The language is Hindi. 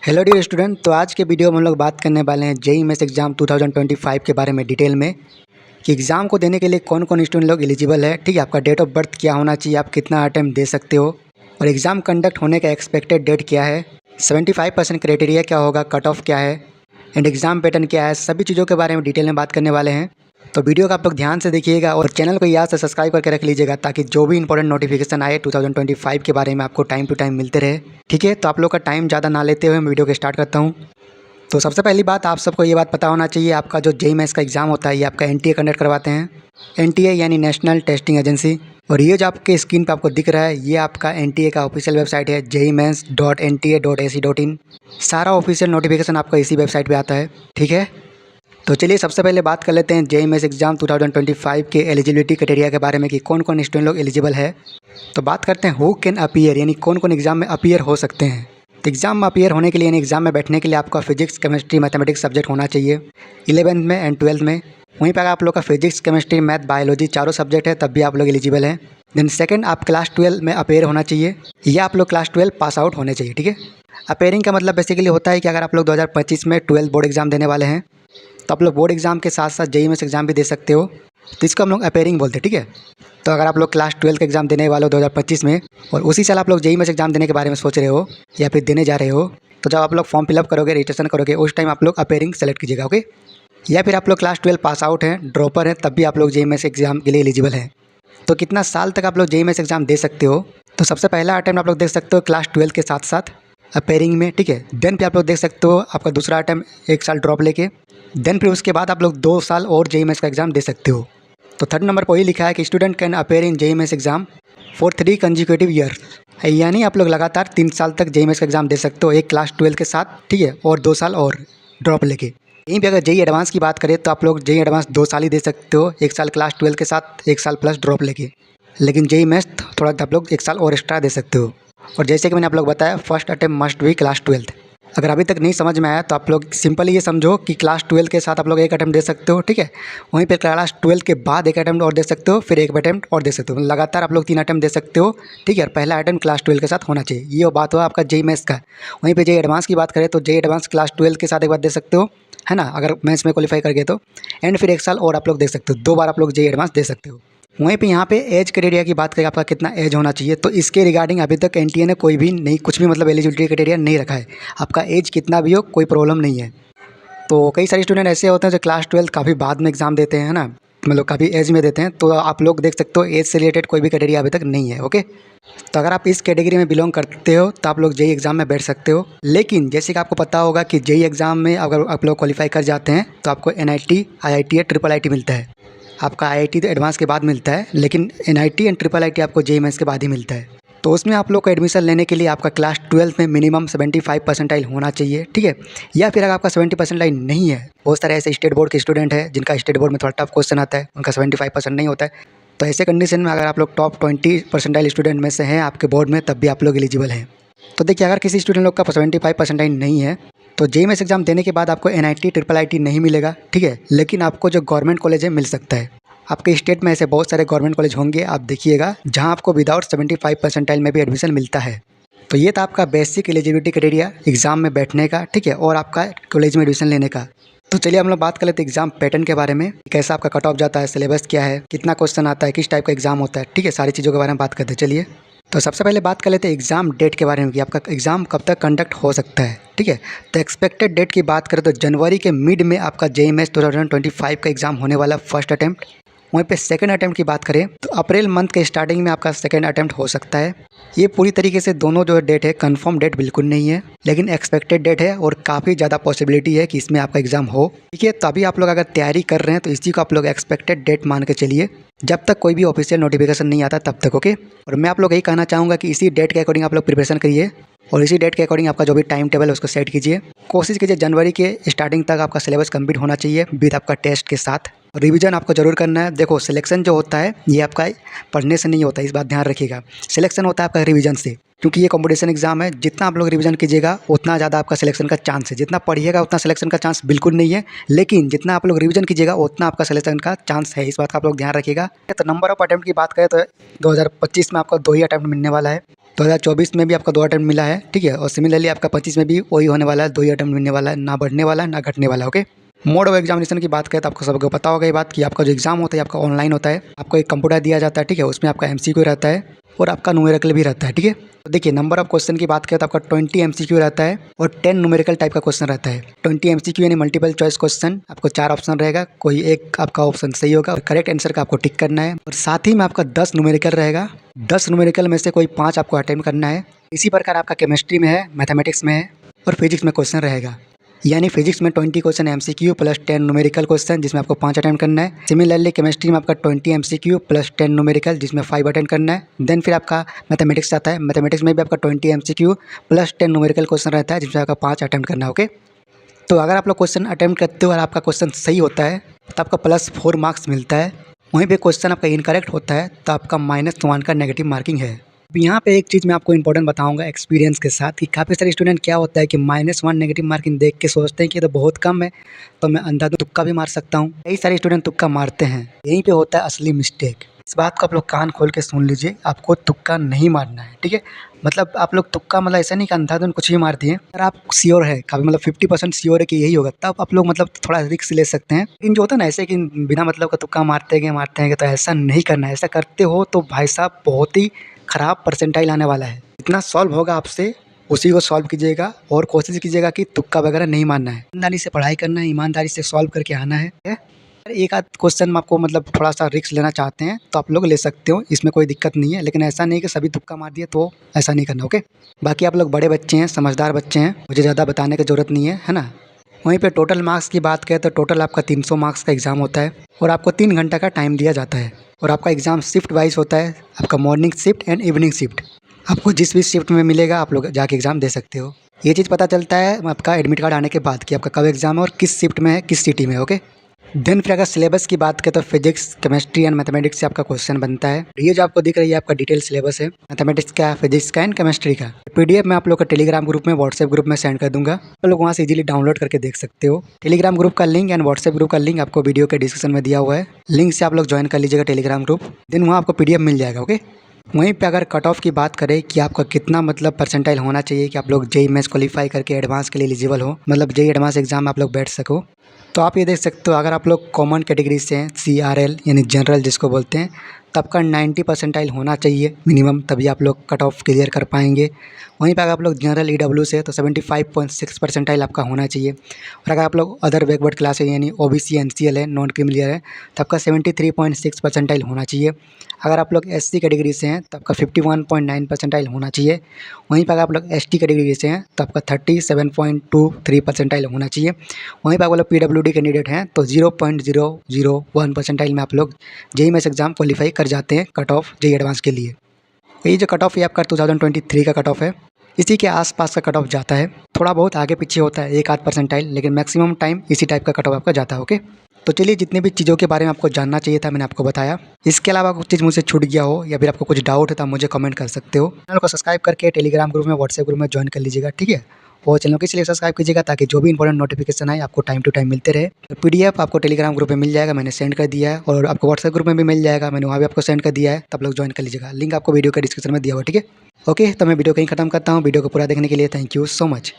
Hello dear student. तो आज के वीडियो में हम लोग बात करने वाले हैं जेईई मेंस एग्ज़ाम 2025 के बारे में डिटेल में कि एग्ज़ाम को देने के लिए कौन कौन स्टूडेंट लोग एलिजिबल है। ठीक है, आपका डेट ऑफ बर्थ क्या होना चाहिए, आप कितना अटेम्प्ट दे सकते हो और एग्ज़ाम कंडक्ट होने का एक्सपेक्टेड डेट क्या है, 75% क्राइटेरिया क्या होगा, कट ऑफ क्या है एंड एग्ज़ाम पैटर्न क्या है, सभी चीज़ों के बारे में डिटेल में बात करने वाले हैं। तो वीडियो को आप लोग ध्यान से देखिएगा और चैनल को याद से सब्सक्राइब करके रख लीजिएगा ताकि जो भी इंपॉर्टेंट नोटिफिकेशन आए 2025 के बारे में आपको टाइम टू टाइम मिलते रहे। ठीक है, तो आप लोग का टाइम ज़्यादा ना लेते हुए मैं वीडियो को स्टार्ट करता हूँ। तो सबसे पहली बात आप सबको ये बात पता होना चाहिए, आपका जो जेईई मेंस का एग्ज़ाम होता है ये आपका एनटीए कंडक्ट करवाते हैं। एनटीए यानी नेशनल टेस्टिंग एजेंसी। और ये जो आपके स्क्रीन पे आपको दिख रहा है ये आपका एनटीए का ऑफिशियल वेबसाइट है jeimeins.nta.ac.in। सारा ऑफिशियल नोटिफिकेशन आपका इसी वेबसाइट पे आता है। ठीक है, तो चलिए सबसे पहले बात कर लेते हैं जेईई मेंस एग्ज़ाम 2025 के एलिजिबिलिटी क्राइटेरिया के बारे में कि कौन कौन स्टूडेंट लोग एलिजिबल है। तो बात करते हैं हु कैन अपीयर, यानी कौन कौन एग्ज़ाम में अपीयर हो सकते हैं। तो एग्ज़ाम में अपीयर होने के लिए यानी एग्ज़ाम में बैठने के लिए आपका फिजिक्स केमिस्ट्री मैथमेटिक्स सब्जेक्ट होना चाहिए 11th में एंड 12th में। वहीं पर अगर आप लोग का फिजिक्स केमिस्ट्री मैथ बायोलॉजी चारों सब्जेक्ट है तब भी आप लोग एलिजिबल हैं। देन सेकंड, आप क्लास 12 में अपीयर होना चाहिए या आप लोग क्लास 12 पास आउट होने चाहिए। ठीक है, अपीयरिंग का मतलब बेसिकली होता है कि अगर आप लोग 2025 में 12th बोर्ड एग्ज़ाम देने वाले हैं तो आप लोग बोर्ड एग्ज़ाम के साथ साथ जेईई मेंस एग्ज़ाम भी दे सकते हो, तो इसको हम लोग अपीयरिंग बोलते हैं। ठीक है, तो अगर आप लोग क्लास 12 का एग्ज़ाम देने वाले हो 2025 में और उसी साल आप लोग जेईई मेंस एग्ज़ाम देने के बारे में सोच रहे हो या फिर देने जा रहे हो, तो जब आप लोग फॉर्म फिलअप करोगे, रजिस्ट्रेशन करोगे, उस टाइम आप लोग अपीयरिंग सेलेक्ट कीजिएगा। ओके, या फिर आप लोग क्लास 12 पास आउट हैं, ड्रॉपर हैं, तब भी आप लोग जेईई मेंस एग्ज़ाम के लिए एलिजिबल हैं। तो कितना साल तक आप लोग जेईई मेंस एग्ज़ाम दे सकते हो, तो सबसे पहला अटेम्प्ट आप लोग देख सकते हो क्लास 12 के साथ साथ अपीयरिंग में। ठीक है, देन फिर आप लोग देख सकते हो आपका दूसरा अटेम्प्ट 1 साल ड्रॉप लेके, देन फिर उसके बाद आप लोग 2 साल और जेईई मेंस का एग्ज़ाम दे सकते हो। तो थर्ड नंबर पर वही लिखा है कि student can appear in JEE Mains exam for 3 consecutive year, यानी आप लोग लगातार 3 साल तक जेईई मेंस का एग्ज़ाम दे सकते हो, एक क्लास 12 के साथ। ठीक है, और 2 साल और ड्रॉप लेके। यहीं पे अगर जेईई एडवांस की बात करें तो आप लोग जेईई एडवांस 2 साल ही दे सकते हो, 1 साल क्लास 12 के साथ, 1 साल प्लस ड्रॉप लेके। लेकिन जेईई मेंस थोड़ा आप लोग 1 साल और एक्स्ट्रा दे सकते हो। और जैसे कि मैंने आप लोग बताया, first attempt must be class 12। अगर अभी तक नहीं समझ में आया तो आप लोग सिंपली ये समझो कि क्लास 12 के साथ आप लोग एक अटेम्प्ट दे सकते हो। ठीक है, वहीं पर क्लास 12 के बाद एक अटेम्प्ट और दे सकते हो, फिर एक अटेम्प्ट और दे सकते हो, लगातार आप लोग 3 अटेम्प्ट दे सकते हो। ठीक है, और पहला अटेम्प्ट क्लास 12 के साथ होना चाहिए। ये बात हुआ आपका जेईई मेंस का। वहीं पे जेईई एडवांस की बात करें तो जेईई एडवांस क्लास 12 के साथ एक बार दे सकते हो, है ना, अगर मेंस में क्वालिफाई कर गए तो। एंड फिर 1 साल और आप लोग दे सकते हो, 2 बार आप लोग जेईई एडवांस दे सकते हो। वहीं पे यहाँ पे एज क्राइटेरिया की बात करें, आपका कितना एज होना चाहिए, तो इसके रिगार्डिंग अभी तक एनटीए ने कोई भी नहीं, कुछ भी मतलब एलिजिबिलिटी क्राइटेरिया नहीं रखा है। आपका एज कितना भी हो कोई प्रॉब्लम नहीं है। तो कई सारे स्टूडेंट ऐसे होते हैं जो क्लास 12 काफ़ी बाद में एग्ज़ाम देते हैं, है ना, मतलब काफ़ी एज में देते हैं, तो आप लोग देख सकते हो एज से रिलेटेड कोई भी क्राइटेरिया अभी तक नहीं है। ओके, तो अगर आप इस कैटेगरी में बिलोंग करते हो तो आप लोग जेईई एग्ज़ाम में बैठ सकते हो। लेकिन जैसे कि आपको पता होगा कि जेईई एग्ज़ाम में अगर आप लोग क्वालिफाई कर जाते हैं तो आपको एनआईटी, आईआईटी या ट्रिपल आईटी मिलता है। आपका आईआईटी तो एडवांस के बाद मिलता है, लेकिन एनआईटी एंड ट्रिपल आईटी आपको जेईई मेंस के बाद ही मिलता है। तो उसमें आप लोग को एडमिशन लेने के लिए आपका क्लास 12 में मिनिमम 75 परसेंटाइल होना चाहिए। ठीक है, या फिर अगर आपका 70 परसेंटाइल नहीं है, बहुत सारे ऐसे स्टेट बोर्ड के स्टूडेंट हैं जिनका स्टेट बोर्ड में थोड़ा टफ क्वेश्चन आता है, उनका 75% नहीं होता है, तो ऐसे कंडीशन में अगर आप लोग टॉप 20 परसेंटाइल स्टूडेंट में से हैं आपके बोर्ड में, तब भी आप लोग एलिजिबल हैं। तो देखिए, अगर किसी स्टूडेंट लोग का 75 परसेंटाइल नहीं है तो जेईई मेंस एग्ज़ाम देने के बाद आपको एनआईटी, ट्रिपल आईटी नहीं मिलेगा। ठीक है, लेकिन आपको जो गवर्नमेंट कॉलेज है मिल सकता है। आपके स्टेट में ऐसे बहुत सारे गवर्नमेंट कॉलेज होंगे, आप देखिएगा, जहां आपको विदाउट 75 परसेंटाइल में भी एडमिशन मिलता है। तो ये था आपका बेसिक एलिजिबिलिटी क्राइटेरिया एग्ज़ाम में बैठने का। ठीक है, और आपका कॉलेज में एडमिशन लेने का। तो चलिए हम लोग बात कर लेते हैं एग्ज़ाम पैटर्न के बारे में, कैसा आपका कट ऑफ जाता है, सिलेबस क्या है, कितना क्वेश्चन आता है, किस टाइप का एग्ज़ाम होता है। ठीक है, सारी चीज़ों के बारे में बात करते हैं। चलिए, तो सबसे पहले बात कर लेते हैं एग्ज़ाम डेट के बारे में कि आपका एग्ज़ाम कब तक कंडक्ट हो सकता है। ठीक है, तो एक्सपेक्टेड डेट की बात करें तो जनवरी के मिड में आपका जेईई मेंस 2025 का एग्ज़ाम होने वाला फर्स्ट अटैम्प्ट। वहीं पे सेकंड अटैम्प्ट की बात करें तो अप्रैल मंथ के स्टार्टिंग में आपका सेकंड अटैम्प्ट हो सकता है। ये पूरी तरीके से दोनों जो डेट है कंफर्म डेट बिल्कुल नहीं है, लेकिन एक्सपेक्टेड डेट है और काफ़ी ज़्यादा पॉसिबिलिटी है कि इसमें आपका एग्ज़ाम हो। ठीक है, तो अभी आप लोग अगर तैयारी कर रहे हैं तो इसी को आप लोग एक्सपेक्टेड डेट मान के चलिए, जब तक कोई भी ऑफिशियल नोटिफिकेशन नहीं आता तब तक। ओके, और मैं आप लोग यही कहना चाहूँगा कि इसी डेट के अकॉर्डिंग आप लोग प्रिपरेशन करिए और इसी डेट के अकॉर्डिंग आपका जो भी टाइम टेबल है उसको सेट कीजिए। कोशिश कीजिए जनवरी के स्टार्टिंग तक आपका सिलेबस कंप्लीट होना चाहिए विद आपका टेस्ट के साथ। रिवीजन आपको जरूर करना है। देखो, सिलेक्शन जो होता है ये आपका पढ़ने से नहीं होता है, इस बात ध्यान रखिएगा। सिलेक्शन होता है आपका रिवीजन से। क्योंकि ये कॉम्पिटिशन एग्जाम है, जितना आप लोग रिवीजन कीजिएगा उतना ज़्यादा आपका सिलेक्शन का चांस है। जितना पढ़िएगा उतना सिलेक्शन का चांस बिल्कुल नहीं है, लेकिन जितना आप लोग रिवीजन कीजिएगा उतना आपका सिलेक्शन का चांस है। इस बात का आप लोग ध्यान रखिएगा। तो नंबर ऑफ अटेम्प्ट की बात करें तो 2025 में आपको 2 ही अटेम्प्ट मिलने वाला है। 2024 में भी आपका 2 अटेम्प्ट मिला है, ठीक है। और सिमिलरली आपका 25 में भी वही होने वाला है, 2 ही अटेम्प्ट मिलने वाला है, ना बढ़ने वाला है ना घटने वाला है। ओके। मोड ऑफ एग्जामिनेशन की बात करें तो आपको सबको पता होगा ये बात कि आपका जो एग्जाम होता है आपका ऑनलाइन होता है। आपको एक कंप्यूटर दिया जाता है, ठीक है। उसमें आपका MCQ रहता है और आपका न्यूमेरिकल भी रहता है, ठीक है। तो देखिए नंबर ऑफ क्वेश्चन की बात करें तो आपका 20 MCQ रहता है और 10 न्यूमेरिकल टाइप का क्वेश्चन रहता है। 20 MCQ यानी मल्टीपल चॉइस क्वेश्चन, आपको 4 ऑप्शन रहेगा, कोई एक आपका ऑप्शन सही होगा और करेक्ट आंसर का आपको टिक करना है। और साथ ही में आपका 10 न्यूमेरिकल रहेगा, 10 न्यूमेरिकल में से कोई 5 आपको अटेम्प्ट करना है। इसी प्रकार आपका केमिस्ट्री में है, मैथमेटिक्स में है और फिजिक्स में क्वेश्चन रहेगा। यानी फिजिक्स में 20 question MCQ plus 10 numerical question जिसमें आपको 5 अटेम्प्ट करना है। सिमिलरली केमिस्ट्री में आपका 20 MCQ प्लस 10 न्यूमेरिकल जिसमें 5 अटेम्प्ट करना है। देन फिर आपका मैथमेटिक्स आता है, मैथमेटिक्स में भी आपका 20 MCQ प्लस 10 न्यूमेरिकल क्वेश्चन रहता है जिसमें आपका 5 अटेम्प्ट करना है। ओके। तो अगर आप लोग क्वेश्चन अटेम्प्ट करते हो और आपका क्वेश्चन सही होता है तो आपका +4 मार्क्स मिलता है। वहीं पर क्वेश्चन आपका इनकरेक्ट होता है तो आपका -1 का नेगेटिव मार्किंग है। अब यहाँ पे एक चीज़ मैं आपको इंपॉर्टेंट बताऊंगा एक्सपीरियंस के साथ कि काफ़ी सारे स्टूडेंट क्या होता है कि -1 नेगेटिव मार्किंग देख के सोचते हैं कि ये तो बहुत कम है, तो मैं अंधाधुंध तुक्का भी मार सकता हूँ। कई सारे स्टूडेंट तुक्का मारते हैं, यहीं पे होता है असली मिस्टेक। इस बात को आप लोग कान खोल के सुन लीजिए, आपको तुक्का नहीं मारना है, ठीक है। मतलब आप लोग तुक्का मतलब ऐसा नहीं कि अंधाधुंध कुछ भी मार दिए। अगर आप श्योर है काफ़ी मतलब 50% श्योर है कि यही होगा तब आप लोग मतलब थोड़ा रिस्क ले सकते हैं। लेकिन जो होता है ना ऐसे कि बिना मतलब का तुक्का मारते हैं तो ऐसा नहीं करना है। ऐसा करते हो तो भाई साहब बहुत ही ख़राब परसेंटाइल आने वाला है। जितना सॉल्व होगा आपसे उसी को सॉल्व कीजिएगा और कोशिश कीजिएगा कि तुक्का वगैरह नहीं मारना है। ईमानदारी से पढ़ाई करना है, ईमानदारी से सॉल्व करके आना है। एक आध क्वेश्चन में आपको मतलब थोड़ा सा रिस्क लेना चाहते हैं तो आप लोग ले सकते हो, इसमें कोई दिक्कत नहीं है। लेकिन ऐसा नहीं कि सभी तुक्का मार दिए, तो ऐसा नहीं करना। ओके। बाकी आप लोग बड़े बच्चे हैं, समझदार बच्चे हैं, मुझे ज़्यादा बताने की ज़रूरत नहीं है ना। वहीं पे टोटल मार्क्स की बात करें तो टोटल आपका 300 मार्क्स का एग्ज़ाम होता है और आपको 3 घंटा का टाइम दिया जाता है। और आपका एग्ज़ाम शिफ्ट वाइज होता है, आपका morning shift and evening shift. आपको जिस भी शिफ्ट में मिलेगा आप लोग जाके एग्ज़ाम दे सकते हो। ये चीज़ पता चलता है आपका एडमिट कार्ड आने के बाद कि आपका कब एग्ज़ाम है और किस शिफ्ट में है, किस सिटी में है। ओके। देन फिर अगर सिलेबस की बात करें तो फिजिक्स, केमिस्ट्री एंड मैथमेटिक्स से आपका क्वेश्चन बनता है। ये जो आपको दिख रही है आपका डिटेल सिलेबस है मैथमेटिक्स का, फिजिक्स का एंड केमिस्ट्री का। PDF मैं आप लोग का टेलीग्राम ग्रुप में, व्हाट्सएप ग्रुप में सेंड कर दूंगा, आप लोग वहाँ से इजीली डाउनलोड करके देख सकते हो। टेलीग्राम ग्रुप का लिंक एंड व्हाट्सएप ग्रुप का लिंक आपको वीडियो के डिस्क्रिप्शन में दिया हुआ है, लिंक से आप लोग ज्वाइन कर लीजिएगा टेलीग्राम ग्रुप। देन वहाँ आपको PDF मिल जाएगा। ओके। वहीं पे अगर कट ऑफ की बात करें कि आपका कितना मतलब परसेंटाइल होना चाहिए कि आप लोग JEE मेंस क्वालिफाई करके एडवांस के लिए एलिजिबल हो, मतलब JEE एडवांस एग्जाम आप लोग बैठ सको, तो आप ये देख सकते हो। अगर आप लोग कॉमन कैटेगरी से हैं, CRL यानी जनरल जिसको बोलते हैं, तब का 90 परसेंटाइल होना चाहिए मिनिमम, तभी आप लोग कट ऑफ क्लियर कर पाएंगे। वहीं पर अगर आप लोग जनरल EW से तो 75.6 परसेंटाइल आपका होना चाहिए। और अगर आप लोग अदर बैकवर्ड क्लास है यानी OBC NCL है, नॉन क्रीमिलियर है, तो आपका 73.6 परसेंटाइल होना चाहिए। अगर आप लोग SC कैटेगरी से हैं तो आपका 51.9 परसेंटाइल होना चाहिए। वहीं पर अगर आप लोग ST कैटेगरी से हैं तो आपका 37.23 परसेंटाइल होना चाहिए। वहीं पर आप लोग PWD कैंडिडेट हैं तो 0.001 परसेंटाइल में आप लोग JEE मेंस एग्जाम क्वालिफाई कर जाते हैं कट ऑफ JEE एडवांस के लिए। ये जो कट ऑफ है आपका 2023 का कट ऑफ है, इसी के आसपास का कट ऑफ जाता है। थोड़ा बहुत आगे पीछे होता है, एक आध परसेंटाइल, लेकिन मैक्सिमम टाइम इसी टाइप का कट ऑफ आपका जाता है। ओके। तो चलिए, जितने भी चीज़ों के बारे में आपको जानना चाहिए था मैंने आपको बताया। इसके अलावा कुछ चीज़ मुझसे छूट गया हो या फिर आपको कुछ डाउट है तो आप मुझे कमेंट कर सकते हो। चैनल को सब्सक्राइब करके टेलीग्राम ग्रुप में, व्हाट्सएप ग्रुप में ज्वाइन कर लीजिएगा, ठीक है। और चैनल को इसलिए सब्सक्राइब कीजिएगा ताकि जो भी इंपॉर्टेंट नोटिफिकेशन आए आपको टाइम टू टाइम मिलते रहे। तो PDF आपको टेलीग्राम ग्रुप में मिल जाएगा, मैंने सेंड कर दिया है, और आपको व्हाट्सएप ग्रुप में भी मिल जाएगा, मैंने वहाँ भी आपको सेंड कर दिया है, तब लोग ज्वाइन कर लीजिएगा। लिंक आपको वीडियो के डिस्क्रिप्शन में दिया हुआ, ठीक है। ओके, तो मैं वीडियो कहीं खत्म करता हूँ। वीडियो को पूरा देखने के लिए थैंक यू सो मच।